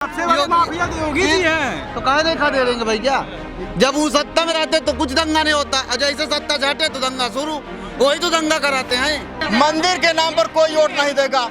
Mafia तो योगी जी हैं, तो कहाँ देखा दे देंगे भैया। जब वो सत्ता में रहते तो कुछ दंगा नहीं होता, जैसे सत्ता झाटे तो दंगा शुरू, वही तो दंगा कराते हैं। मंदिर के नाम पर कोई वोट नहीं देगा।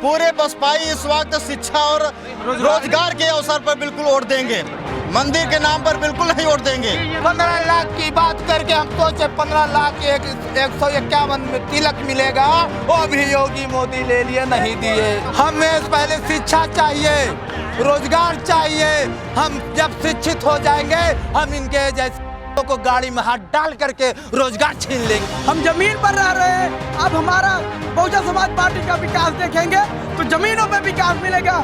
पूरे बसपाई इस वक्त शिक्षा और रोजगार के अवसर पर बिल्कुल वोट देंगे, मंदिर के नाम पर बिल्कुल नहीं वोट देंगे। 15 लाख की बात करके हम सोचे 15 लाख 151 में तिलक मिलेगा, वो भी योगी मोदी ले लिए, नहीं दिए। हमें पहले शिक्षा चाहिए, रोजगार चाहिए। हम जब शिक्षित हो जाएंगे हम इनके जैसे को गाड़ी में हाथ डाल करके रोजगार छीन लेंगे। हम जमीन पर रह रहे हैं, अब हमारा बहुजन समाज पार्टी का विकास देखेंगे तो जमीनों पे विकास मिलेगा।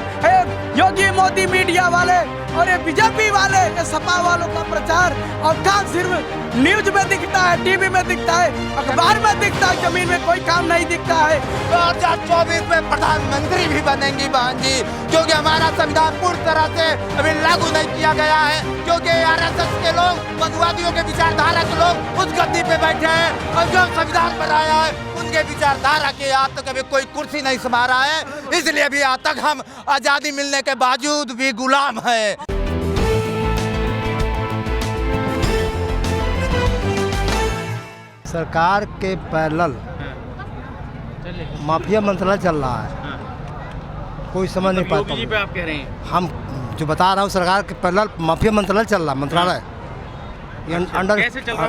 योगी मोदी मीडिया वाले और ये बीजेपी वाले, ये सपा वालों का प्रचार और काम सिर्फ न्यूज में दिखता है, टीवी में दिखता है, अखबार में दिखता है, जमीन में कोई काम नहीं दिखता है। 2024 में प्रधानमंत्री भी बनेंगी बहन जी, क्योंकि हमारा संविधान पूरी तरह से अभी लागू नहीं किया गया है, क्योंकि आरएसएस के लोग, मनुवादियों के विचारधारा के लोग उस गद्दी पे बैठे हैं और जो संविधान बनाया है उनके विचारधारा के आज तक अभी कोई कुर्सी नहीं संभाला है, इसलिए अभी आज तक हम आजादी मिलने के बावजूद भी गुलाम है। सरकार के पैरेलल माफिया मंत्रालय चल रहा है, कोई समझ नहीं पाता। योगी जी पे आप कह रहे हैं? हम जो बता रहा हूँ, सरकार के पैरेलल माफिया मंत्रालय चल रहा है, मंत्रालय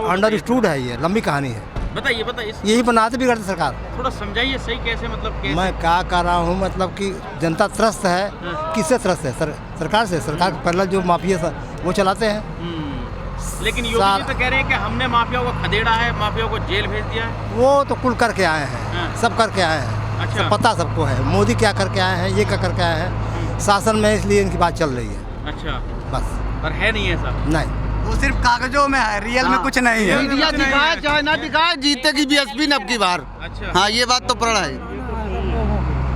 अंडरस्टूड है, ये लंबी कहानी है। बताइए यही बनाते बिगड़ते सरकार। थोड़ा समझाइए सही, कैसे मतलब कैसे? मैं क्या कर रहा हूँ, मतलब कि जनता त्रस्त है। किससे त्रस्त है? सरकार से। सरकार के पैरेलल जो माफिया वो चलाते हैं। लेकिन योगी जी तो कह रहे हैं कि हमने माफिया को खदेड़ा है, माफिया को जेल भेज दिया है। वो तो कुल करके आए हैं, सब करके आए हैं। अच्छा। सब पता सबको है, मोदी क्या करके आए हैं, ये क्या करके आए हैं शासन में, इसलिए इनकी बात चल रही है। अच्छा, बस। पर है नहीं ऐसा? नहीं, वो सिर्फ कागजों में है, रियल में कुछ नहीं है। मीडिया दिखाए चाहे ना दिखाए, जीतेगी बीएसपी न अब की बार। अच्छा, हाँ, ये बात तो पड़ा है।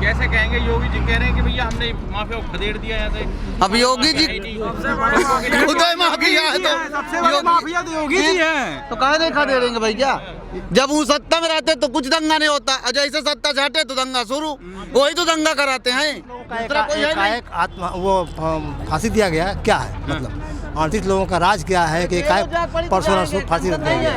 कैसे कहेंगे? योगी जी कह रहे हैं कि भैया हमने माफिया को खदेड़ दिया है। अब योगी जी उदय माफिया है तो सबसे बड़े माफिया तो योगी जी हैं, तो कहाँ देखा दे देंगे भैया। जब वो सत्ता में रहते तो कुछ दंगा नहीं होता, जैसे सत्ता झाटे तो दंगा शुरू, वही तो दंगा कराते हैं। दूसरा कोई है नहीं। आत्मा वो फांसी दिया गया क्या है, मतलब 38 लोगों का राज क्या है कि परसों फांसी रख देंगे,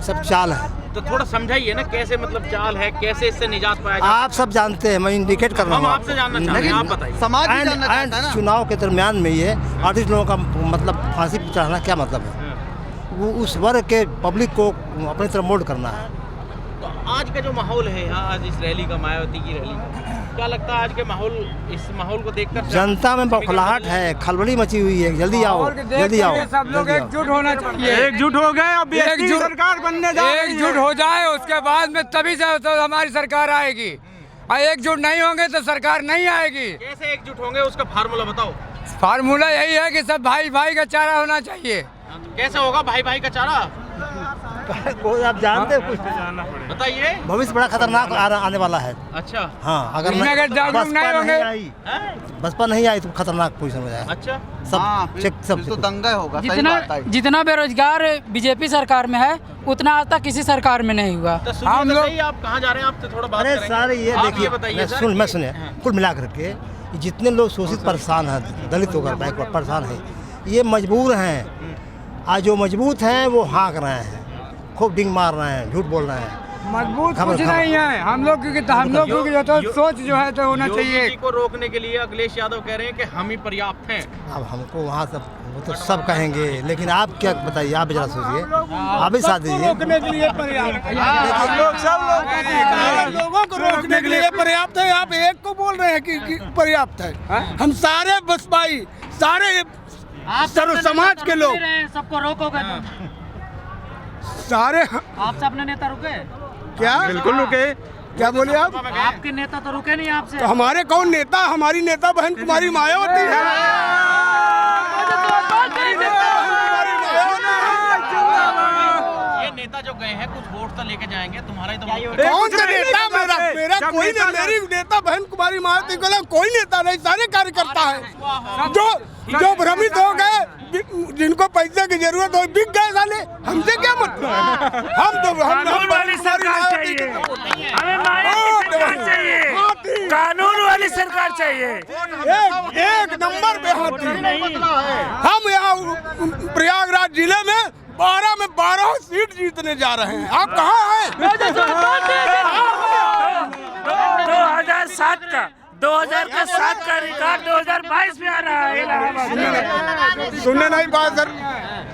सब चाल है। तो थोड़ा समझाइए ना, कैसे मतलब चाल है, कैसे इससे निजात पाया जाए? आप सब जानते हैं, मैं इंडिकेट कर रहा हम हूँ। आपसे जानना चाहते हैं, आप बताइए। समाज भी जानना चाहता है ना। चुनाव के दरमियान में ये 38 लोगों का मतलब फांसी पर चढ़ाना क्या मतलब है? वो उस वर्ग के पब्लिक को अपनी तरफ मोल्ड करना है। तो आज का जो माहौल है यहाँ, आज इस रैली का, मायावती की रैली, क्या लगता है आज के माहौल, इस माहौल को देखकर जनता में बौखलाहट है, खलबली मची हुई है। जल्दी आओ, जल्दी आओ। सब लोग एकजुट होना चाहिए। एकजुट हो गए, अब एकजुट सरकार बनने जा रही है। एकजुट हो जाए, उसके बाद में तभी से तो हमारी सरकार आएगी। और एकजुट नहीं होंगे तो सरकार नहीं आएगी। कैसे एकजुट होंगे, उसका फार्मूला बताओ। फार्मूला यही है कि सब भाई भाई का चारा होना चाहिए। तो कैसे होगा भाई भाई का चारा? आप जानते हैं कुछ? बताइए। भविष्य बड़ा खतरनाक आने वाला है। अच्छा। हाँ, अगर बसपा नहीं आई तो खतरनाक पोजीशन हो जाएगा। अच्छा, सब चेक, सब तो दंगा होगा। सही बात है। जितना बेरोजगार बीजेपी सरकार में है उतना आज तक किसी सरकार में नहीं हुआ। तो हम लोग, आप कहाँ जा रहे हैं? आप तो थोड़ा बात अरे करेंगे। सारे ये आप देखिए, बताइए सर। मैं सुनिए, कुल मिला करके जितने लोग शोषित परेशान हैं, दलित होकर बैकवर्ड परेशान हैं, ये मजबूर हैं। आज जो मजबूत हैं वो हाँक रहे हैं, खूब डिंग मार रहे हैं, झूठ बोल रहे हैं। मजबूत कुछ नहीं है। हम लोग की तो सोच जो है तो होना चाहिए। योगी जी को रोकने के लिए अखिलेश यादव कह रहे हैं कि हम ही पर्याप्त हैं। अब हमको वहाँ सब वो तो सब कहेंगे, लेकिन आप क्या बताइए, आप जरा सोचिए, आप ही साथ दीजिए। रोकने के लिए पर्याप्त है, लोगों को रोकने के लिए पर्याप्त है। आप एक को बोल रहे हैं कि पर्याप्त है। हम सारे बसपाई, सारे सर्व समाज के लोग सबको रोकोगे सारे। आपसे अपने नेता रुके? क्या? बिल्कुल रुके। क्या बोले आप? आपके नेता तो रुके नहीं आपसे। तो हमारे कौन नेता? हमारी नेता बहन कुमारी मायावती है। ये नेता जो गए हैं कुछ वोट तो लेके जाएंगे, तुम्हारा ही तो कौन सा नेता? मेरा कोई नहीं, मेरी नेता बहन कुमारी मायावती को कोई नेता नहीं, सारे कार्यकर्ता है जो भ्रमित हो गए, जिनको पैसे की जरूरत हो बिक गए साले। हमसे क्या मतलब? हम तो हम कानून वाली सरकार चाहिए। एक नंबर पे हाथी। हम यहाँ प्रयागराज जिले में 12 में 12 सीट जीतने जा रहे हैं। आप कहाँ हैं? 2007 का रिकॉर्ड 2022 में आ रहा है इलाहाबाद। सुनने नहीं पाए सर।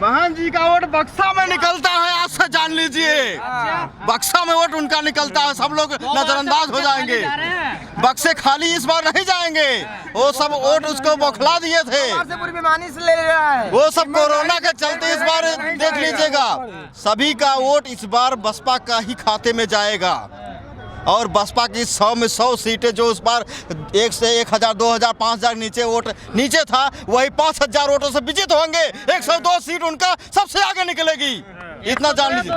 बहन जी का वोट बक्सा में निकलता है, आज से जान लीजिए। बक्सा में वोट उनका निकलता है, सब लोग नजरअंदाज हो जाएंगे। बक्से खाली इस बार नहीं जाएंगे। वो सब वोट उसको बौखला दिए थे, वो सब कोरोना के चलते इस बार देख लीजिएगा। सभी का वोट इस बार बसपा का ही खाते में जाएगा और बसपा की 100 में 100 सीटें जो उस बार 1 से 1000, 2000, 5000 नीचे वोट नीचे था, वही 5000 वोटों से विजित होंगे। 102 सीट उनका सबसे आगे निकलेगी, इतना जान लीजिए।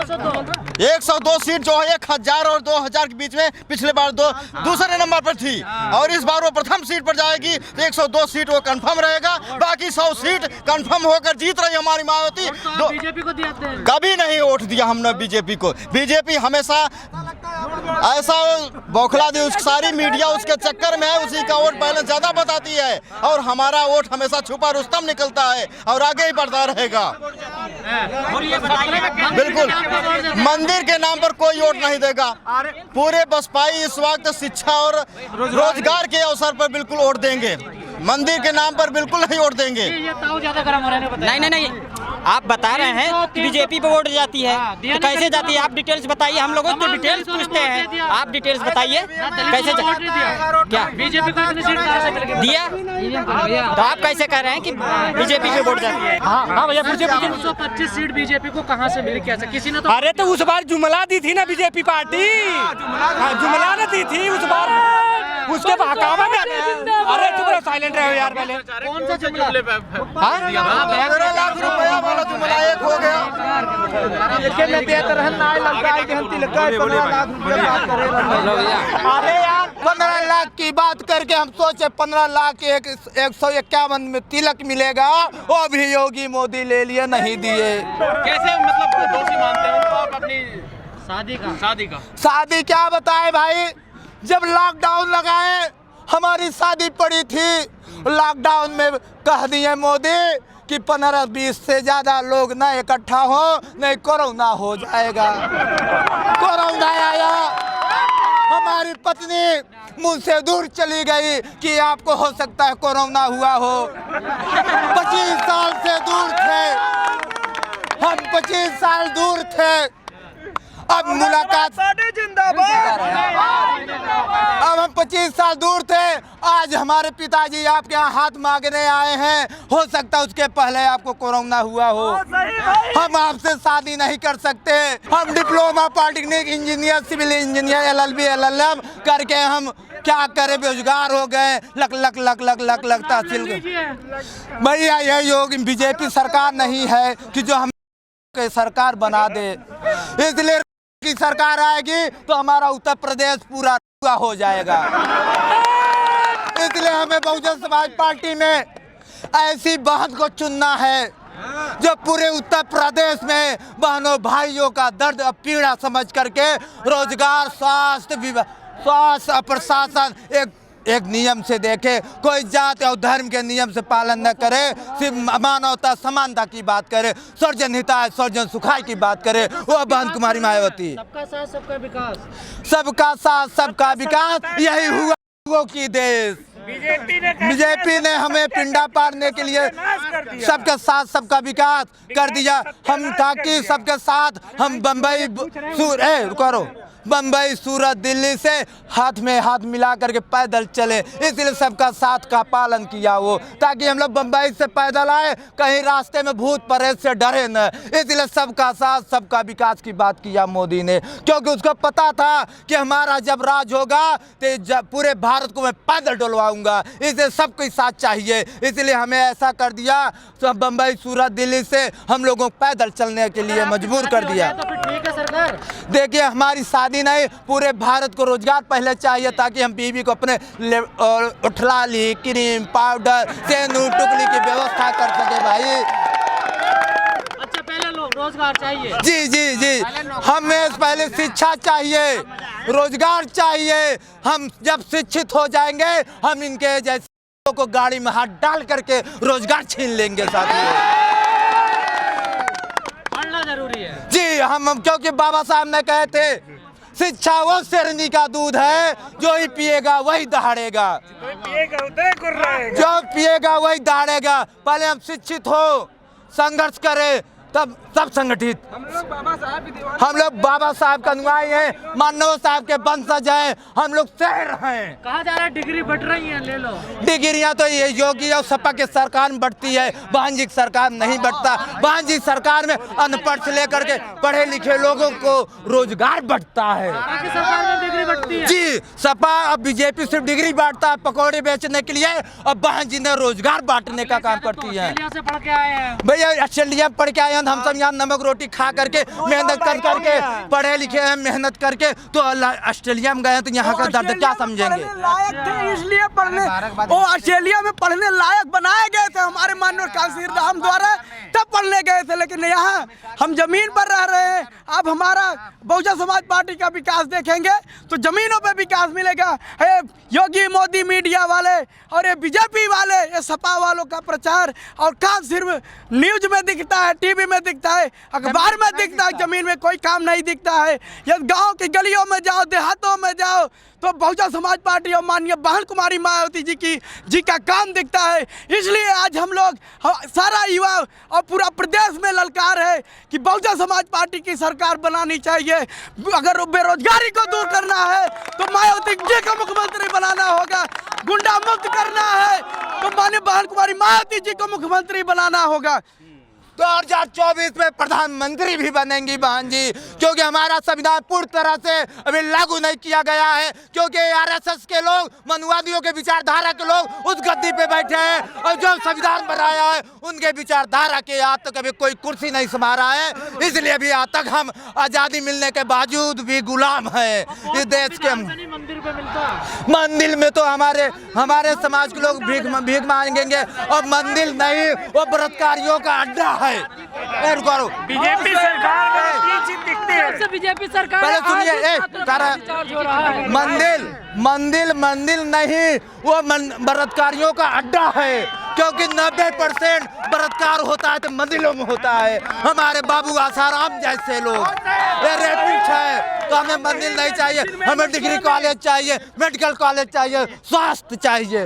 102 सीट जो है 1000 और 2000 के बीच में पिछले बार दूसरे नंबर पर थी और इस बार वो प्रथम सीट पर जाएगी। तो 102 सीट वो कंफर्म रहेगा, बाकी 100 सीट कंफर्म होकर जीत रही हमारी मायावती। बीजेपी को दिया कभी नहीं वोट दिया हमने बीजेपी को। बीजेपी हमेशा ऐसा बौखला दी, उस सारी मीडिया उसके चक्कर में है, उसी का वोट बैलेंस ज्यादा बताती है और हमारा वोट हमेशा छुपा रुस्तम निकलता है और आगे ही बढ़ता रहेगा। बिल्कुल, मंदिर के नाम पर कोई वोट नहीं देगा। पूरे बसपाई इस वक्त शिक्षा और रोजगार के अवसर पर बिल्कुल वोट देंगे, मंदिर के नाम पर बिल्कुल नहीं वोट देंगे। नहीं, आप बता रहे हैं कि बीजेपी पे वोट जाती है, तो कैसे जाती है? आप डिटेल्स बताइए, हम लोगों से डिटेल्स पूछते हैं। आप डिटेल्स बताइए कैसे क्या बीजेपी को इतनी सीट कहां से मिल गई? दिया? तो आप कैसे कह रहे हैं कि बीजेपी पे वोट जाती है? हाँ भैया, 225 सीट बीजेपी को कहां से मिली? कैसे? किसी ने तो अरे तो उस बार जुमला दी थी ना बीजेपी पार्टी, जुमला न दी थी उस बार, उसके बहकावे में। अरे चुप रहो, साइलेंट रहो यार पहले। कौन सा जुमले पे? 15 लाख रुपया वाला जुमला एक हो गया। 15 लाख की बात करके हम सोचे 15 लाख 151 में तिलक मिलेगा, वो भी योगी मोदी ले लिए, नहीं दिए। कैसे मतलब दोषी मानते हैं उनको आप अपनी शादी का? क्या बताए भाई, जब लॉकडाउन लगाए हमारी शादी पड़ी थी, लॉकडाउन में कह दिए मोदी कि 15-20 से ज्यादा लोग न इकट्ठा हो, नहीं कोरोना हो जाएगा। कोरोना आया, हमारी पत्नी मुंह से दूर चली गई कि आपको हो सकता है कोरोना हुआ हो। 25 साल से दूर थे हम, 25 साल दूर थे। अब मुलाकात जिंदाबाद। अब हम 25 साल दूर थे, आज हमारे पिताजी आपके यहाँ हाथ मांगने आए हैं, हो सकता है उसके पहले आपको कोरोना हुआ हो। हम आपसे शादी नहीं कर सकते। हम diploma, polytechnic, engineer, civil engineer, LLB, LLM करके हम क्या करें, बेरोजगार हो गए। लक तहसील भैया, यह योग बीजेपी सरकार नहीं है कि जो हम सरकार बना दे। इसलिए की सरकार आएगी तो हमारा उत्तर प्रदेश पूरा हो जाएगा। इसलिए हमें बहुजन समाज पार्टी में ऐसी बहन को चुनना है जो पूरे उत्तर प्रदेश में बहनों भाइयों का दर्द और पीड़ा समझ करके रोजगार, स्वास्थ्य प्रशासन एक नियम से देखे, कोई जाति और धर्म के नियम से पालन न करे, सिर्फ मानवता समानता की बात करे, सर्वजन हिताय सर्वजन सुखाय की बात करे, वो बहन कुमारी मायावती। सबका साथ सबका विकास, सबका साथ सबका विकास, यही हुआ लोगों की देश। बीजेपी ने हमें पिंडा पारने के लिए सबके साथ सबका विकास कर दिया। हम ताकि सबके साथ हम बम्बई, सूरत, दिल्ली से हाथ में हाथ मिला करके पैदल चले, इसलिए सबका साथ का पालन किया वो, ताकि हम लोग बम्बई से पैदल आए, कहीं रास्ते में भूत प्रेत से डरे न। इसलिए सबका साथ सबका विकास की बात किया मोदी ने, क्योंकि उसको पता था कि हमारा जब राज होगा तो पूरे भारत को मैं पैदल डलवाऊंगा, इसलिए सबको साथ चाहिए। इसलिए हमें ऐसा कर दिया, सब बम्बई, सूरत, दिल्ली से हम लोगों को पैदल चलने के लिए मजबूर कर दिया। तो फिर ठीक है सरकार। देखिए, हमारी शादी नहीं, पूरे भारत को रोजगार पहले चाहिए, ताकि हम बीवी को अपने उठलाली, क्रीम, पाउडर, सेनूर, टुकली की व्यवस्था कर सके भाई। अच्छा, पहले लोग रोजगार चाहिए। जी, हमें पहले शिक्षा चाहिए। रोजगार चाहिए। हम जब शिक्षित हो जाएंगे हम इनके जैसे को गाड़ी में हाथ डाल करके रोजगार छीन लेंगे साथियों। पढ़ना जरूरी है जी हम क्योंकि बाबा साहब ने कहे थे शिक्षा वो शेरनी का दूध है, जो ही पिएगा वही दहाड़ेगा, जो पिएगा वही दहाड़ेगा। पहले हम शिक्षित हो, संघर्ष करें, तब सब संगठित। हम लोग बाबा साहब का अनुयायी हैं, मानव साहब के वंशज हैं, हम लोग शहर हैं। कहा जा रहा है डिग्री बढ़ रही है, ले लो डिग्रियां तो ये योगी और सपा के सरकार में बढ़ती है, बहन जी की सरकार नहीं बढ़ता। बहन जी सरकार में अनपढ़ से लेकर के पढ़े लिखे लोगों को रोजगार बढ़ता है। सरकार में डिग्री बढ़ती है जी, सपा और बीजेपी सिर्फ डिग्री बांटता है पकौड़े बेचने के लिए, और बहन जी ने रोजगार बांटने का काम करती है। से पढ़ के आए हैं भैया ऑस्ट्रेलिया पढ़ के आए हैं, हम सब यहाँ नमक रोटी खा करके मेहनत कर करके पढ़े लिखे हैं, मेहनत करके तो ऑस्ट्रेलिया में गए हैं, तो यहाँ का दर्द क्या समझेंगे। लायक थे इसलिए पढ़ने, वो ऑस्ट्रेलिया में पढ़ने लायक बनाए गए थे हमारे माननीय कांसीर हम द्वारा, तब पढ़ने गए थे। लेकिन यहाँ हम जमीन पर रह रहे हैं। अब हमारा बहुजन समाज पार्टी का विकास देखेंगे तो जमीनों पे विकास मिलेगा। ये योगी मोदी मीडिया वाले और ये बीजेपी वाले, ये सपा वालों का प्रचार और काम सिर्फ न्यूज में दिखता है, टीवी में दिखता है, अखबार में दिखता है, जमीन में कोई काम नहीं दिखता है। यदि गांव की गलियों में जाओ, देहातों में जाओ, तो बहुजन समाज पार्टी और माननीय बहन कुमारी मायावती जी का काम दिखता है। इसलिए आज हम लोग सारा युवा और पूरा प्रदेश में ललकार है कि बहुजन समाज पार्टी की सरकार बनानी चाहिए। अगर बेरोजगारी को दूर करना है तो मायावती जी को मुख्यमंत्री बनाना होगा, गुंडा मुक्त करना है तो माननीय बहन कुमारी मायावती जी को मुख्यमंत्री बनाना होगा। 2024 में प्रधानमंत्री भी बनेंगी बहन जी, क्योंकि हमारा संविधान पूरी तरह से अभी लागू नहीं किया गया है, क्योंकि आरएसएस के लोग, मनुवादियों के विचारधारा के लोग उस गद्दी पे बैठे हैं, और जो संविधान बनाया है उनके विचारधारा के आज तक अभी कोई कुर्सी नहीं संभाला है। इसलिए भी आज तक हम आज़ादी मिलने के बावजूद भी गुलाम हैं इस देश के। मंदिर पे मिलता मंदिर में तो हमारे समाज के लोग भीख मांगेंगे, और मंदिर नहीं, वो बलात्कारियों का अड्डा है। बीजेपी सरकार में चीज दिखती है, बीजेपी सरकार पहले सुनिए, मंदिर नहीं, वो बलात्कारियों का अड्डा है, क्योंकि 90% बलात्कार होता है तो मंदिरों में होता है। हमारे बाबू आसाराम जैसे लोग ये रेपिस्ट है, तो हमें मंदिर नहीं चाहिए, हमें डिग्री कॉलेज चाहिए, मेडिकल कॉलेज चाहिए, स्वास्थ्य चाहिए।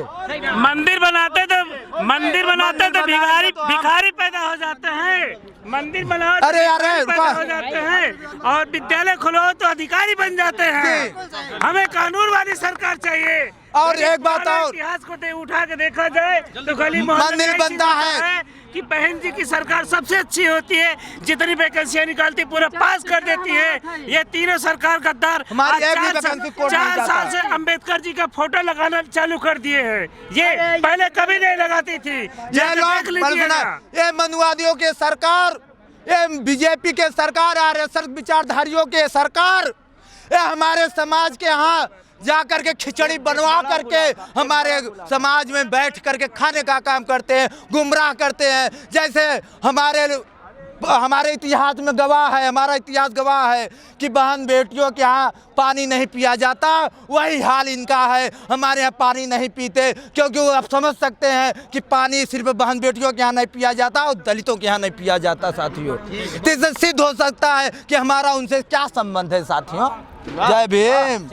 मंदिर बनाते तो भिखारी पैदा हो जाते हैं, मंदिर बनाओ तो पैदा हो जाते हैं, और विद्यालय खुलो तो अधिकारी बन जाते हैं। हमें कानून वाली सरकार चाहिए। और एक बात और, इतिहास को उठा के देखा जाए तो गली मंदिर बनता है कि बहन जी की सरकार सबसे अच्छी होती है, जितनी वैकेंसियां निकालती पूरा पास कर देती है। ये तीनों सरकार गद्दार 4 साल से अंबेडकर जी का फोटो लगाना चालू कर दिए हैं, ये पहले कभी नहीं लगाती थी। ये मनुवादियों के सरकार, ये बीजेपी के सरकार, आरएसएस विचारधारियों के सरकार, ये हमारे समाज के यहाँ जा करके खिचड़ी बनवा करके हमारे समाज में बैठ करके खाने का काम करते हैं, गुमराह करते हैं। जैसे हमारे इतिहास में गवाह है, हमारा इतिहास गवाह है कि बहन बेटियों के यहाँ पानी नहीं पिया जाता, वही हाल इनका है। हमारे यहाँ पानी नहीं पीते, क्योंकि वो आप समझ सकते हैं कि पानी सिर्फ बहन बेटियों के यहाँ नहीं पिया जाता और दलितों के यहाँ नहीं पिया जाता साथियों। तो इससे सिद्ध हो सकता है कि हमारा उनसे क्या संबंध है साथियों। जय भीम।